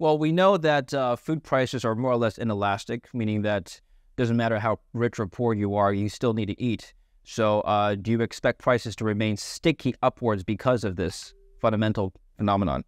Well, we know that food prices are more or less inelastic, meaning that it doesn't matter how rich or poor you are, you still need to eat. So do you expect prices to remain sticky upwards because of this fundamental phenomenon?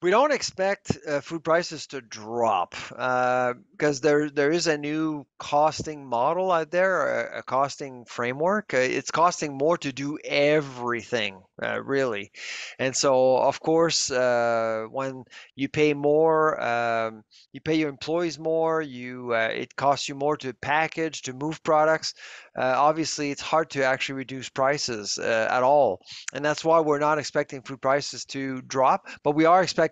We don't expect food prices to drop because there is a new costing model out there, a costing framework. It's costing more to do everything, really. And so, of course, when you pay more, you pay your employees more. You it costs you more to package, to move products. Obviously, it's hard to actually reduce prices at all, and that's why we're not expecting food prices to drop, but we are expecting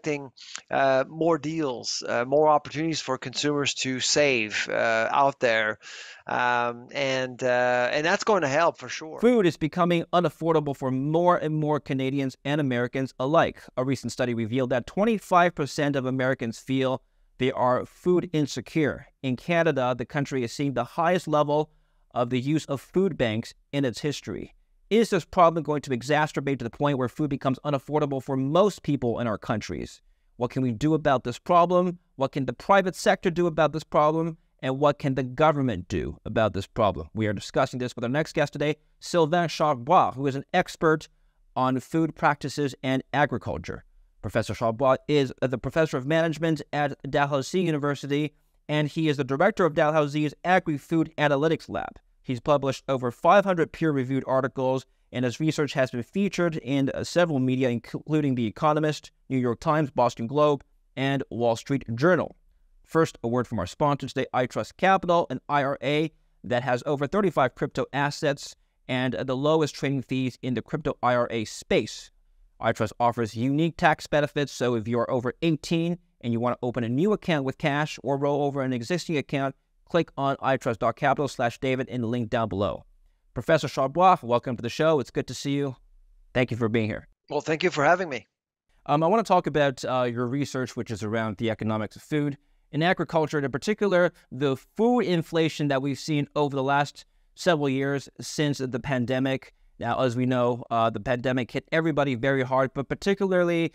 more deals, more opportunities for consumers to save out there, and that's going to help for sure. Food is becoming unaffordable for more and more Canadians and Americans alike. A recent study revealed that 25% of Americans feel they are food insecure. In Canada, the country is seeing the highest level of the use of food banks in its history. Is this problem going to exacerbate to the point where food becomes unaffordable for most people in our countries? What can we do about this problem? What can the private sector do about this problem? And what can the government do about this problem? We are discussing this with our next guest today, Sylvain Charlesbois, who is an expert on food practices and agriculture. Professor Charlesbois is the professor of management at Dalhousie University, and he is the director of Dalhousie's Agri-Food Analytics Lab. He's published over 500 peer-reviewed articles, and his research has been featured in several media, including The Economist, New York Times, Boston Globe, and Wall Street Journal. First, a word from our sponsor today, iTrust Capital, an IRA that has over 35 crypto assets and the lowest trading fees in the crypto IRA space. iTrust offers unique tax benefits, so if you are over 18 and you want to open a new account with cash or roll over an existing account, click on itrust.capital/David in the link down below. Professor Charlesbois, welcome to the show. It's good to see you. Thank you for being here. Well, thank you for having me. I want to talk about your research, which is around the economics of food. In agriculture, in particular, the food inflation that we've seen over the last several years since the pandemic. Now, as we know, the pandemic hit everybody very hard, but particularly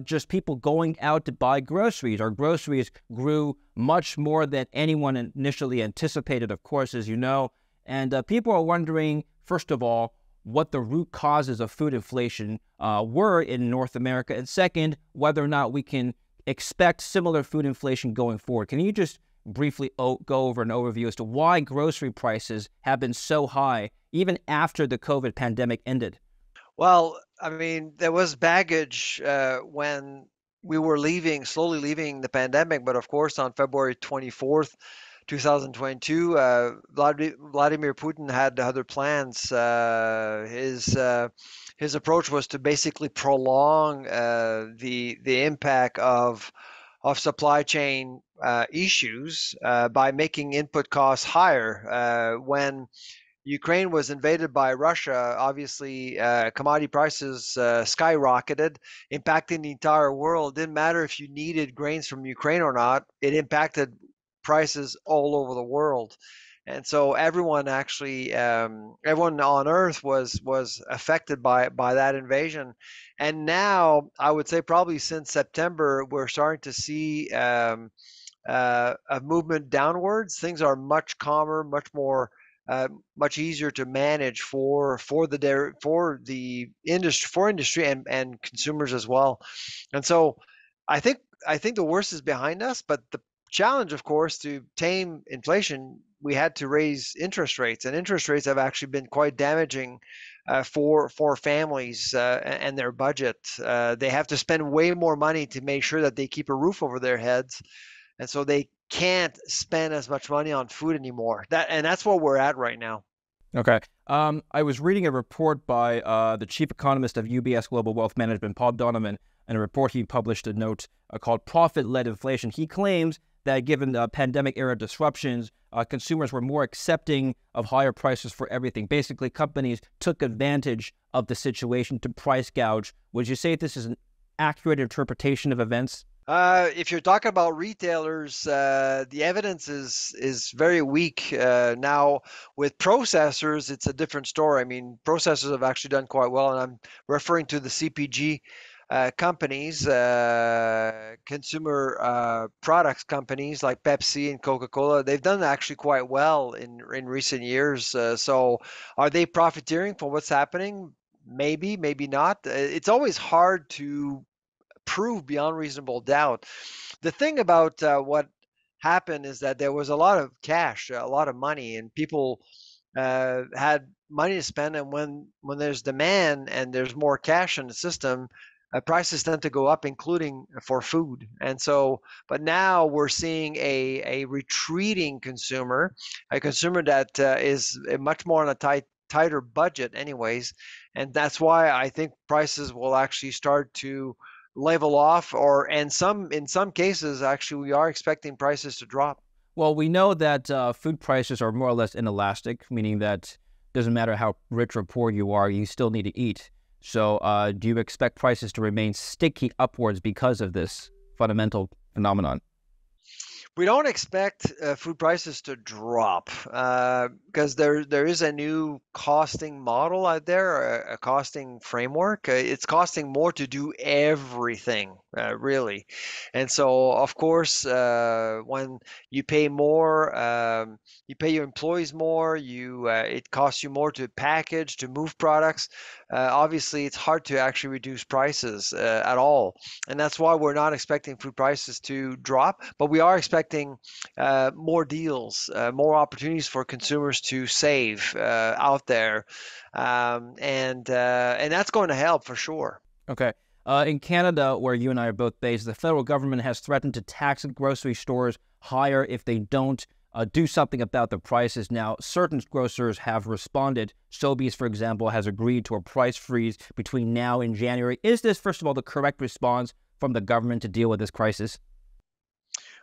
just people going out to buy groceries. Our groceries grew much more than anyone initially anticipated, of course, as you know. And people are wondering, first of all, what the root causes of food inflation were in North America, and second, whether or not we can expect similar food inflation going forward. Can you just briefly go over an overview as to why grocery prices have been so high even after the COVID pandemic ended? Well, I mean, there was baggage when we were slowly leaving the pandemic, but of course, on February 24th, 2022, Vladimir Putin had other plans. His approach was to basically prolong the impact of supply chain issues by making input costs higher. When Ukraine was invaded by Russia, obviously commodity prices skyrocketed, impacting the entire world. It didn't matter if you needed grains from Ukraine or not, it impacted prices all over the world. And so everyone actually, everyone on Earth was affected by that invasion. And now, I would say probably since September, we're starting to see a movement downwards. Things are much calmer, much easier to manage for the industry and consumers as well. And so I think I think the worst is behind us, but the challenge, of course, to tame inflation, we had to raise interest rates, and interest rates have actually been quite damaging for families and their budget. They have to spend way more money to make sure that they keep a roof over their heads, and so they can't spend as much money on food anymore. That's where we're at right now. Okay. I was reading a report by the chief economist of UBS Global Wealth Management, Paul Donovan, and a report he published a note called Profit-Led Inflation. He claims that given the pandemic-era disruptions, consumers were more accepting of higher prices for everything. Basically, companies took advantage of the situation to price gouge. Would you say this is an accurate interpretation of events? If you're talking about retailers, the evidence is very weak. Now, with processors, it's a different story. I mean, processors have actually done quite well, and I'm referring to the CPG companies, consumer products companies like Pepsi and Coca-Cola, they've done actually quite well in recent years. So are they profiteering from what's happening? Maybe, maybe not. It's always hard to prove beyond reasonable doubt. The thing about what happened is that there was a lot of cash, a lot of money, and people had money to spend. And when there's demand and there's more cash in the system, prices tend to go up, including for food. And so, but now we're seeing a retreating consumer, a consumer that is much more on a tighter budget, anyways. And that's why I think prices will actually start to level off, or and some in some cases, actually, we are expecting prices to drop. Well, we know that food prices are more or less inelastic, meaning that it doesn't matter how rich or poor you are, you still need to eat. So do you expect prices to remain sticky upwards because of this fundamental phenomenon? We don't expect food prices to drop because there is a new costing model out there, a costing framework. It's costing more to do everything, really. And so, of course, when you pay more, you pay your employees more. It costs you more to package, to move products. Obviously, it's hard to actually reduce prices at all, and that's why we're not expecting food prices to drop, but we are expecting more deals, more opportunities for consumers to save out there, and that's going to help for sure. Okay. In Canada, where you and I are both based, the federal government has threatened to tax grocery stores higher if they don't do something about the prices. Now, certain grocers have responded. Sobeys, for example, has agreed to a price freeze between now and January. Is this, first of all, the correct response from the government to deal with this crisis?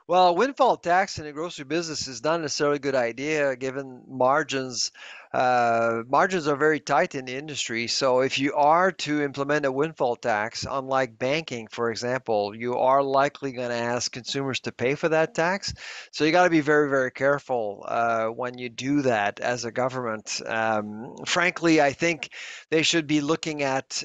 Well, windfall tax in the grocery business is not necessarily a good idea given margins. Margins are very tight in the industry. So if you are to implement a windfall tax, unlike banking, for example, you are likely going to ask consumers to pay for that tax. So you got to be very, very careful when you do that as a government. Frankly, I think they should be looking at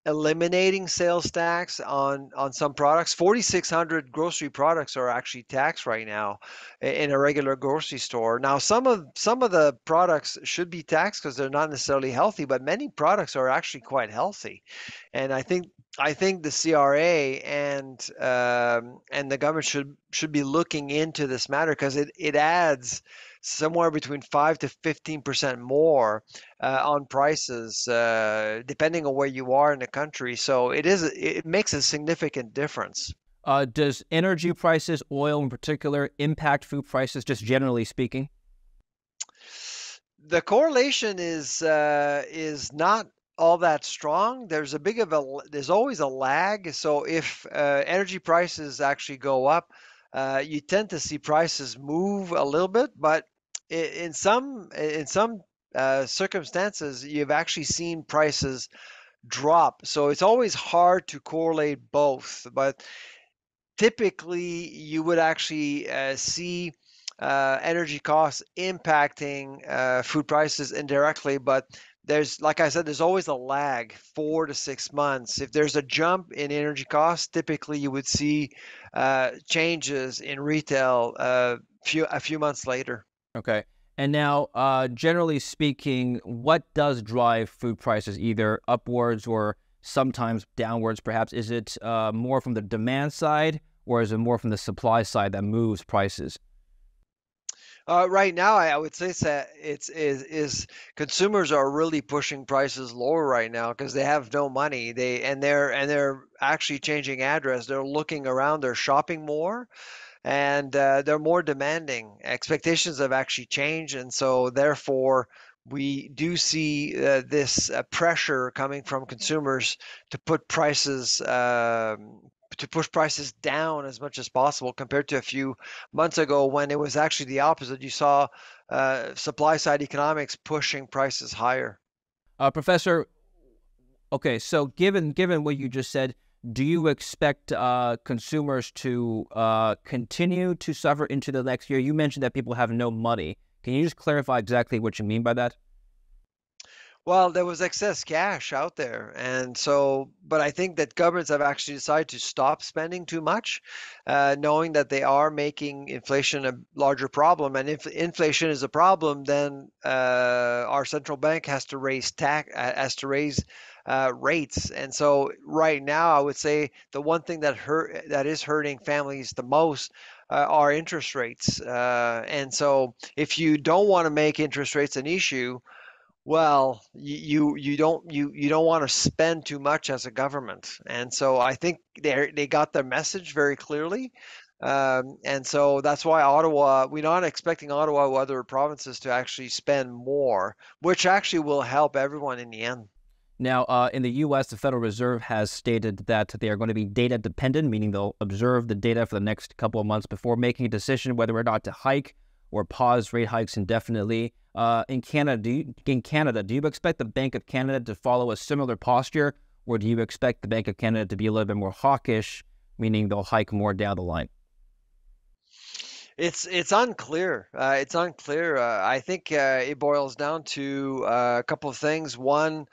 eliminating sales tax on some products. 4,600 grocery products are actually taxed right now in a regular grocery store. Now, some of the products should be taxed because they're not necessarily healthy, but many products are actually quite healthy. And I think the CRA and the government should be looking into this matter because it adds somewhere between 5 to 15% more on prices, depending on where you are in the country. So it makes a significant difference. Does energy prices, oil in particular, impact food prices, just generally speaking? The correlation is not all that strong. There's always a lag. So if energy prices actually go up, you tend to see prices move a little bit, but in some circumstances, you've actually seen prices drop. So it's always hard to correlate both, but typically you would actually see energy costs impacting food prices indirectly, but like I said, there's always a lag, 4 to 6 months. If there's a jump in energy costs, typically you would see changes in retail a few months later. Okay. And now, generally speaking, what does drive food prices either upwards or sometimes downwards, perhaps? Is it more from the demand side or is it more from the supply side that moves prices? Right now, I would say that is consumers are really pushing prices lower right now because they have no money. They're actually changing address. They're looking around. They're shopping more, and they're more demanding. Expectations have actually changed, and so therefore we do see this pressure coming from consumers to put prices to push prices down as much as possible compared to a few months ago when it was actually the opposite. You saw supply side economics pushing prices higher. Professor, okay, so given what you just said, do you expect consumers to continue to suffer into the next year? You mentioned that people have no money. Can you just clarify exactly what you mean by that? Well, there was excess cash out there. And so, but I think that governments have actually decided to stop spending too much, knowing that they are making inflation a larger problem. And if inflation is a problem, then our central bank has to raise rates. And so, right now, I would say the one thing that is hurting families the most are interest rates. And so, if you don't want to make interest rates an issue, well, you don't want to spend too much as a government, and so I think they got their message very clearly, and so that's why Ottawa. We're not expecting Ottawa or other provinces to actually spend more, which actually will help everyone in the end. Now, in the U.S., the Federal Reserve has stated that they are going to be data dependent, meaning they'll observe the data for the next couple of months before making a decision whether or not to hike or pause rate hikes indefinitely. In Canada, do you expect the Bank of Canada to follow a similar posture, or do you expect the Bank of Canada to be a little bit more hawkish, meaning they'll hike more down the line? It's unclear. It's unclear. I think it boils down to a couple of things. One,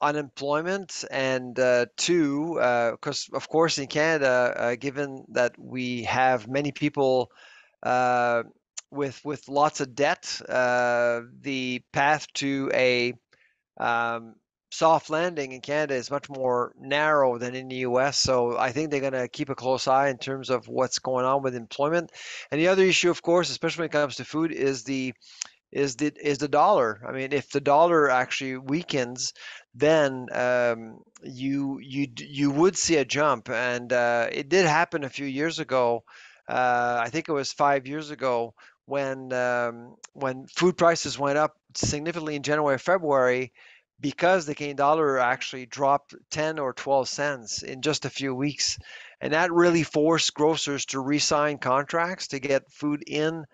unemployment, and two, because of course in Canada, given that we have many people uh, with lots of debt, the path to a um, soft landing in Canada is much more narrow than in the US. So I think they're going to keep a close eye in terms of what's going on with employment. And the other issue, of course, especially when it comes to food, is the dollar. I mean, if the dollar actually weakens, then you would see a jump, and it did happen a few years ago. I think it was 5 years ago when food prices went up significantly in January, February, because the Canadian dollar actually dropped 10 or 12 cents in just a few weeks. And that really forced grocers to re-sign contracts to get food in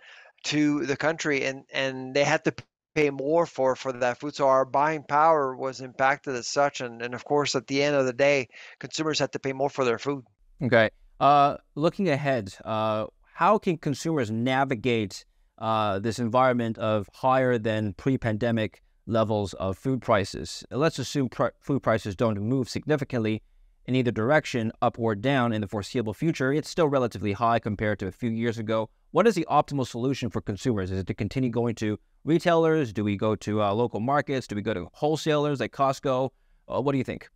to the country, and they had to pay more for that food. So our buying power was impacted as such, and of course at the end of the day, consumers had to pay more for their food. Okay. Looking ahead, how can consumers navigate this environment of higher than pre-pandemic levels of food prices? Let's assume food prices don't move significantly in either direction, up or down, in the foreseeable future. It's still relatively high compared to a few years ago. What is the optimal solution for consumers? Is it to continue going to retailers? Do we go to local markets? Do we go to wholesalers like Costco? What do you think?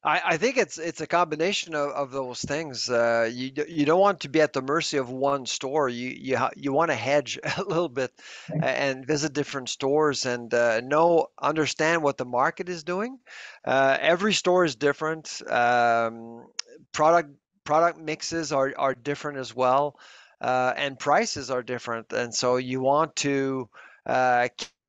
I think it's a combination of those things. You don't want to be at the mercy of one store. You want to hedge a little bit and visit different stores and understand what the market is doing. Every store is different. Product product mixes are different as well, and prices are different. And so you want to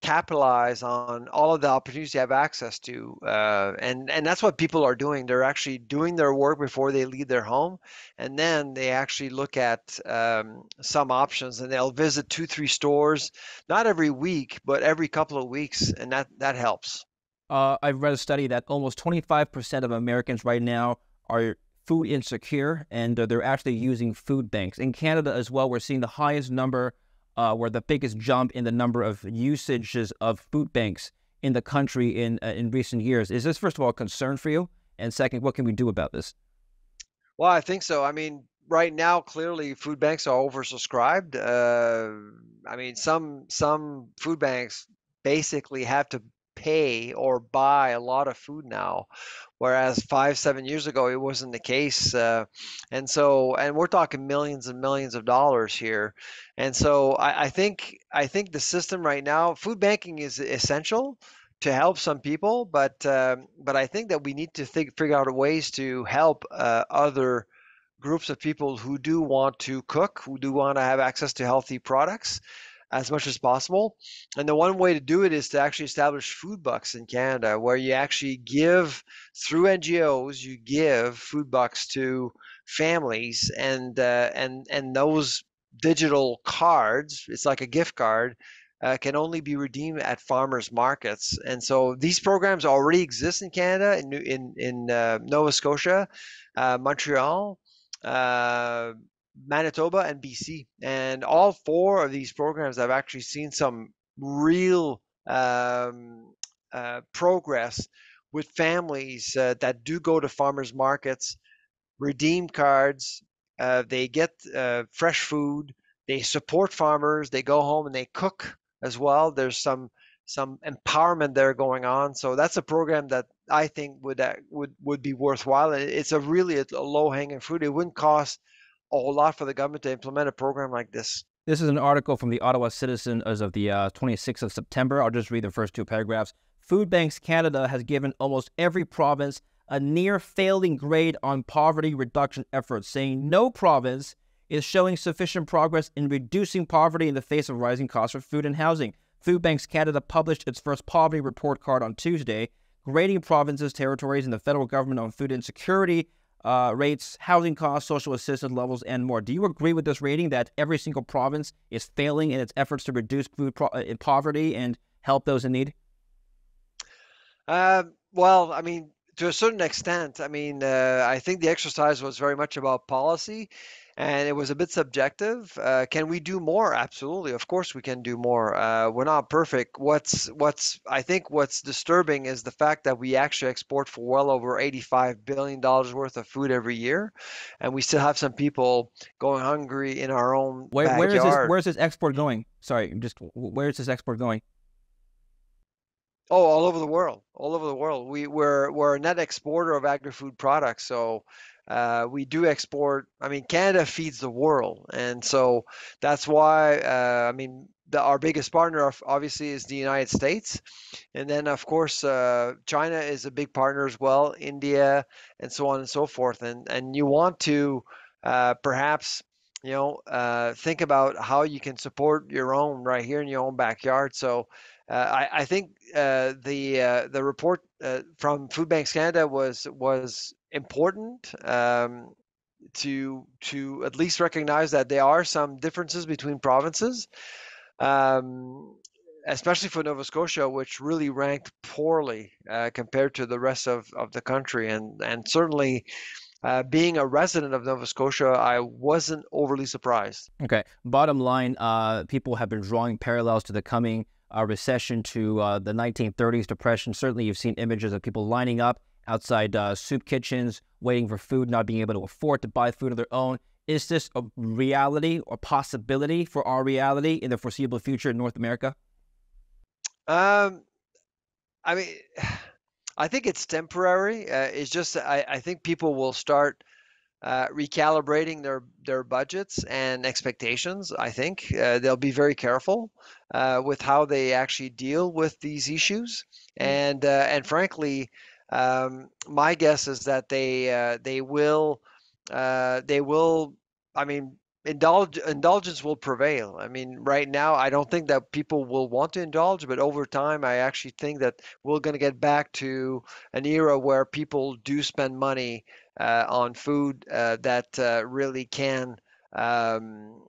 capitalize on all of the opportunities you have access to, and that's what people are doing. They're actually doing their work before they leave their home, and then they actually look at some options, and they'll visit 2, 3 stores, not every week, but every couple of weeks, and that helps. I've read a study that almost 25% of Americans right now are food insecure, and they're actually using food banks. In Canada as well, we're seeing the highest number, where the biggest jump in the number of usages of food banks in the country in recent years. Is this, first of all, a concern for you? And second, what can we do about this? Well, I think so. I mean, right now, clearly, food banks are oversubscribed. I mean, some food banks basically have to pay or buy a lot of food now, whereas 5, 7 years ago it wasn't the case. And we're talking millions and millions of dollars here. And so I think the system right now, food banking is essential to help some people, but I think that we need to figure out ways to help other groups of people who do want to cook, who do want to have access to healthy products as much as possible. And the one way to do it is to actually establish food bucks in Canada, where you actually give through NGOs, you give food bucks to families, and those digital cards, it's like a gift card, can only be redeemed at farmers markets. And so these programs already exist in Canada, in Nova Scotia, Montreal, uh, Manitoba, and BC. And all four of these programs have actually seen some real um, progress with families that do go to farmers markets, redeem cards, they get fresh food, they support farmers, they go home and they cook as well. There's some empowerment there going on. So that's a program that I think would be worthwhile. It's a really a low hanging fruit. It wouldn't cost a whole lot for the government to implement a program like this. This is an article from the Ottawa Citizen as of the 26th of September. I'll just read the first two paragraphs. Food Banks Canada has given almost every province a near failing grade on poverty reduction efforts, saying no province is showing sufficient progress in reducing poverty in the face of rising costs for food and housing. Food Banks Canada published its first poverty report card on Tuesday, grading provinces, territories, and the federal government on food insecurity rates, housing costs, social assistance levels, and more. Do you agree with this rating that every single province is failing in its efforts to reduce poverty and help those in need? Well, I mean, to a certain extent, I mean, I think the exercise was very much about policy and it was a bit subjective. Can we do more? Absolutely. Of course we can do more. We're not perfect. I think what's disturbing is the fact that we actually export for well over $85 billion worth of food every year, and we still have some people going hungry in our own backyard. Where's this export going? Sorry, where's this export going? Oh, all over the world, all over the world. We're a net exporter of agri-food products, so we do export. I mean, Canada feeds the world, and so that's why. I mean, our biggest partner obviously is the United States, and then of course China is a big partner as well, India, and so on and so forth. And you want to perhaps think about how you can support your own right here in your own backyard. So I think the report from Food Banks Canada was important to at least recognize that there are some differences between provinces, um, especially for Nova Scotia, which really ranked poorly compared to the rest of the country, and certainly. Being a resident of Nova Scotia, I wasn't overly surprised. Okay. Bottom line, people have been drawing parallels to the coming recession, to the 1930s depression. Certainly, you've seen images of people lining up outside soup kitchens, waiting for food, not being able to afford to buy food of their own. Is this a reality or possibility for our reality in the foreseeable future in North America? Um, I mean, I think it's temporary. It's just I think people will start recalibrating their budgets and expectations. I think they'll be very careful with how they actually deal with these issues, and frankly, my guess is that they will. I mean, indulgence will prevail. I mean, right now, I don't think that people will want to indulge, but over time, I actually think that we're going to get back to an era where people do spend money on food that really can um,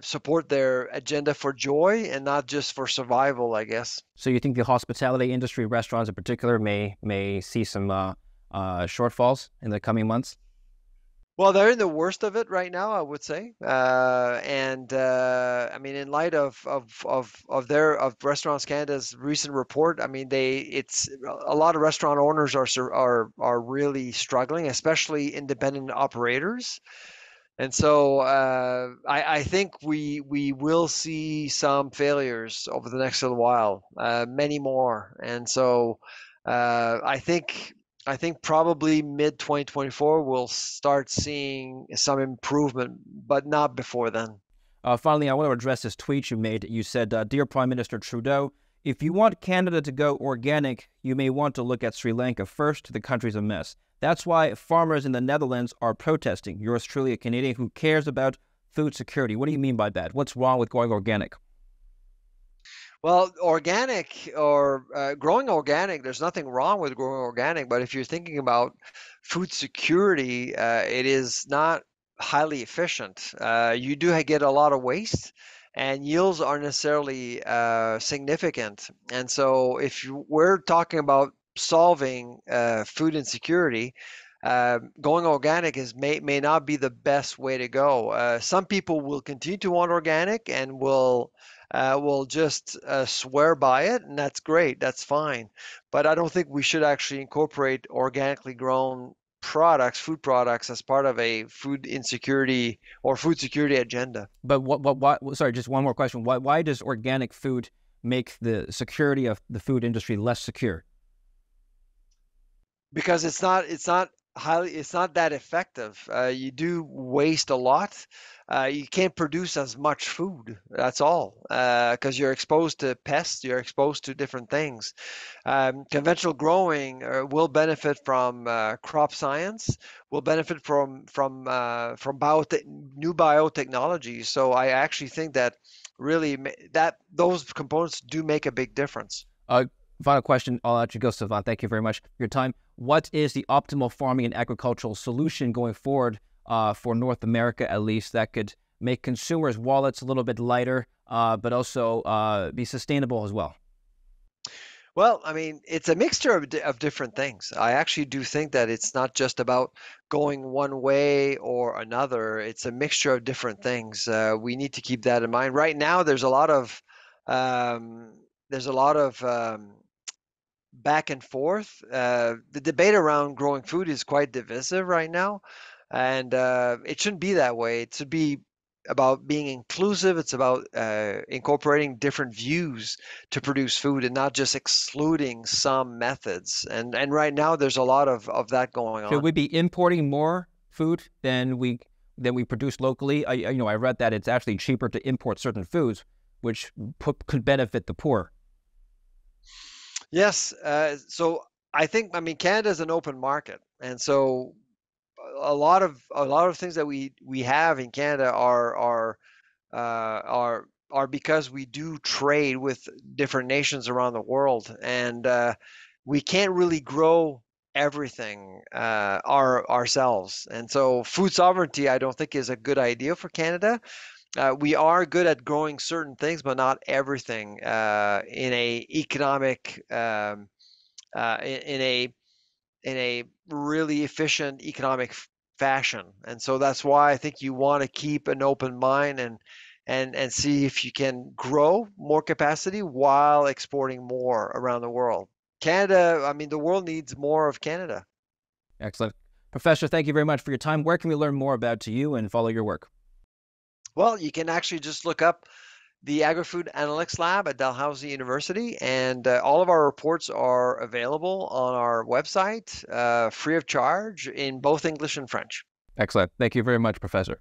support their agenda for joy and not just for survival, I guess. So you think the hospitality industry, restaurants in particular, may see some shortfalls in the coming months? Well, they're in the worst of it right now, I would say, and I mean, in light of Restaurants Canada's recent report, I mean, it's a lot of restaurant owners are really struggling, especially independent operators. And so I think we will see some failures over the next little while, many more. And so I think probably mid 2024 we'll start seeing some improvement, but not before then. Finally, I want to address this tweet you made. You said, "Dear Prime Minister Trudeau, if you want Canada to go organic, you may want to look at Sri Lanka first. The country's a mess. That's why farmers in the Netherlands are protesting. Yours truly, a Canadian who cares about food security." What do you mean by that? What's wrong with going organic? Well, organic or growing organic, there's nothing wrong with growing organic, but if you're thinking about food security, it is not highly efficient. You do get a lot of waste, and yields aren't necessarily significant. And so, if we're talking about solving food insecurity, going organic may not be the best way to go. Some people will continue to want organic and will just swear by it, and that's great. That's fine. But I don't think we should actually incorporate organically grown products, food products, as part of a food insecurity or food security agenda. But sorry, just one more question. Why does organic food make the security of the food industry less secure? Because it's not that effective. You do waste a lot. You can't produce as much food. That's all. Because you're exposed to pests, you're exposed to different things. Conventional growing will benefit from crop science, will benefit from new biotechnology. So I actually think that really that those components do make a big difference. Uh, Final question. I'll let you go, Sylvain. Thank you very much for your time. What is the optimal farming and agricultural solution going forward for North America, at least, that could make consumers' wallets a little bit lighter, but also be sustainable as well? Well, I mean, it's a mixture of different things. I actually do think that it's not just about going one way or another. It's a mixture of different things. We need to keep that in mind. Right now, um, there's a lot of back and forth. The debate around growing food is quite divisive right now, and it shouldn't be that way. It should be about being inclusive. It's about incorporating different views to produce food and not just excluding some methods. And right now, there's a lot of that going Should on. we be importing more food than we produce locally? I read that it's actually cheaper to import certain foods, which could benefit the poor. Yes. So I mean, Canada is an open market, and so a lot of things that we have in Canada are because we do trade with different nations around the world, and we can't really grow everything ourselves. And so food sovereignty, I don't think, is a good idea for Canada. We are good at growing certain things, but not everything in a economic in a really efficient economic fashion. And so that's why I think you want to keep an open mind and see if you can grow more capacity while exporting more around the world. Canada, I mean, the world needs more of Canada. Excellent. Professor, thank you very much for your time. Where can we learn more about you and follow your work? Well, you can actually just look up the Agri-Food Analytics Lab at Dalhousie University, and all of our reports are available on our website, free of charge, in both English and French. Excellent. Thank you very much, Professor.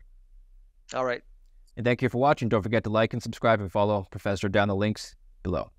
All right. And thank you for watching. Don't forget to like and subscribe and follow Professor down the links below.